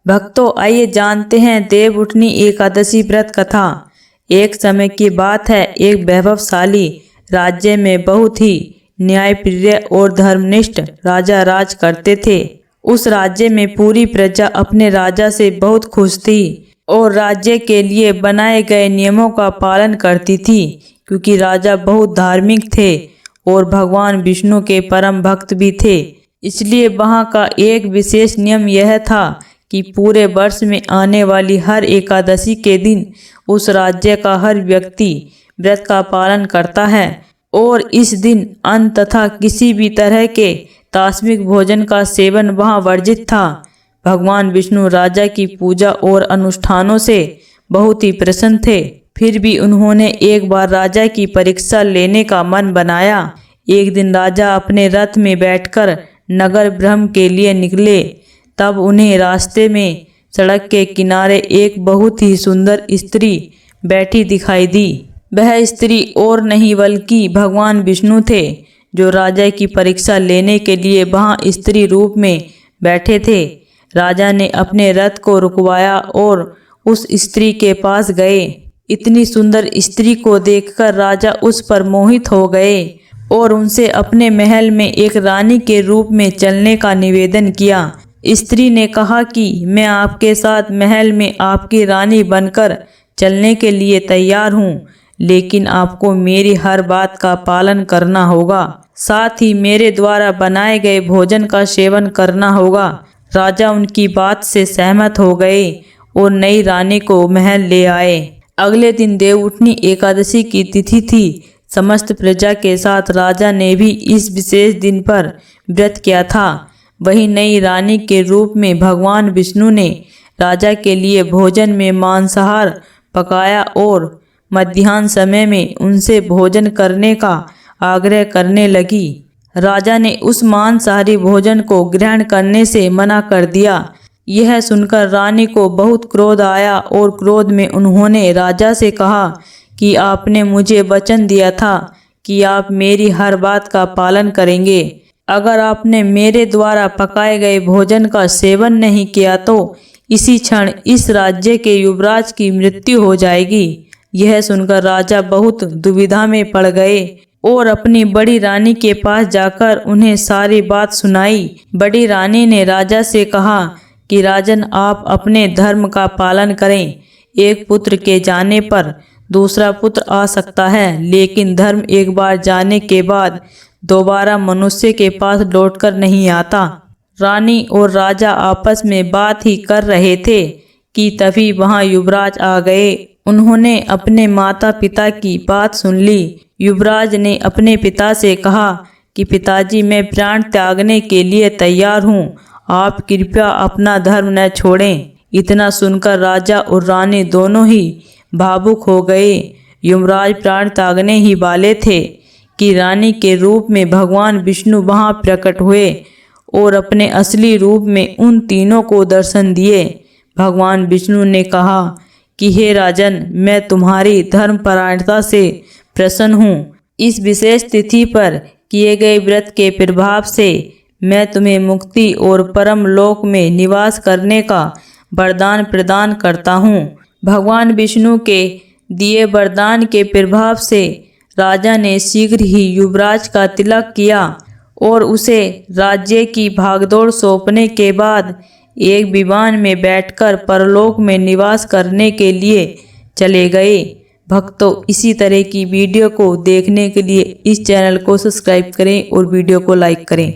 भक्तों, आइए जानते हैं देवउठनी एकादशी व्रत कथा। एक समय की बात है, एक वैभवशाली राज्य में बहुत ही न्यायप्रिय और धर्मनिष्ठ राजा राज करते थे। उस राज्य में पूरी प्रजा अपने राजा से बहुत खुश थी और राज्य के लिए बनाए गए नियमों का पालन करती थी, क्योंकि राजा बहुत धार्मिक थे और भगवान विष्णु के परम भक्त भी थे। इसलिए वहाँ का एक विशेष नियम यह था कि पूरे वर्ष में आने वाली हर एकादशी के दिन उस राज्य का हर व्यक्ति व्रत का पालन करता है और इस दिन अन्न तथा किसी भी तरह के तामसिक भोजन का सेवन वहाँ वर्जित था। भगवान विष्णु राजा की पूजा और अनुष्ठानों से बहुत ही प्रसन्न थे। फिर भी उन्होंने एक बार राजा की परीक्षा लेने का मन बनाया। एक दिन राजा अपने रथ में बैठकर नगर भ्रमण के लिए निकले। तब उन्हें रास्ते में सड़क के किनारे एक बहुत ही सुंदर स्त्री बैठी दिखाई दी। वह स्त्री और नहीं बल्कि भगवान विष्णु थे, जो राजा की परीक्षा लेने के लिए वहां स्त्री रूप में बैठे थे। राजा ने अपने रथ को रुकवाया और उस स्त्री के पास गए। इतनी सुंदर स्त्री को देखकर राजा उस पर मोहित हो गए और उनसे अपने महल में एक रानी के रूप में चलने का निवेदन किया। स्त्री ने कहा कि मैं आपके साथ महल में आपकी रानी बनकर चलने के लिए तैयार हूँ, लेकिन आपको मेरी हर बात का पालन करना होगा, साथ ही मेरे द्वारा बनाए गए भोजन का सेवन करना होगा। राजा उनकी बात से सहमत हो गए और नई रानी को महल ले आए। अगले दिन देवउठनी एकादशी की तिथि थी। समस्त प्रजा के साथ राजा ने भी इस विशेष दिन पर व्रत किया था। वही नई रानी के रूप में भगवान विष्णु ने राजा के लिए भोजन में मांसाहार पकाया और मध्याह्न समय में उनसे भोजन करने का आग्रह करने लगी। राजा ने उस मांसाहारी भोजन को ग्रहण करने से मना कर दिया। यह सुनकर रानी को बहुत क्रोध आया और क्रोध में उन्होंने राजा से कहा कि आपने मुझे वचन दिया था कि आप मेरी हर बात का पालन करेंगे। अगर आपने मेरे द्वारा पकाए गए भोजन का सेवन नहीं किया तो इसी क्षण इस राज्य के युवराज की मृत्यु हो जाएगी। यह सुनकर राजा बहुत दुविधा में पड़ गए और अपनी बड़ी रानी के पास जाकर उन्हें सारी बात सुनाई। बड़ी रानी ने राजा से कहा कि राजन, आप अपने धर्म का पालन करें। एक पुत्र के जाने पर दूसरा पुत्र आ सकता है, लेकिन धर्म एक बार जाने के बाद दोबारा मनुष्य के पास लौटकर नहीं आता। रानी और राजा आपस में बात ही कर रहे थे कि तभी वहां युवराज आ गए। उन्होंने अपने माता पिता की बात सुन ली। युवराज ने अपने पिता से कहा कि पिताजी, मैं प्राण त्यागने के लिए तैयार हूँ, आप कृपया अपना धर्म न छोड़ें। इतना सुनकर राजा और रानी दोनों ही भावुक हो गए। युवराज प्राण त्यागने ही वाले थे कि रानी के रूप में भगवान विष्णु वहां प्रकट हुए और अपने असली रूप में उन तीनों को दर्शन दिए। भगवान विष्णु ने कहा कि हे राजन, मैं तुम्हारी धर्मपरायणता से प्रसन्न हूँ। इस विशेष तिथि पर किए गए व्रत के प्रभाव से मैं तुम्हें मुक्ति और परम लोक में निवास करने का वरदान प्रदान करता हूँ। भगवान विष्णु के दिए वरदान के प्रभाव से राजा ने शीघ्र ही युवराज का तिलक किया और उसे राज्य की भागदौड़ सौंपने के बाद एक विमान में बैठकर परलोक में निवास करने के लिए चले गए। भक्तों, इसी तरह की वीडियो को देखने के लिए इस चैनल को सब्सक्राइब करें और वीडियो को लाइक करें।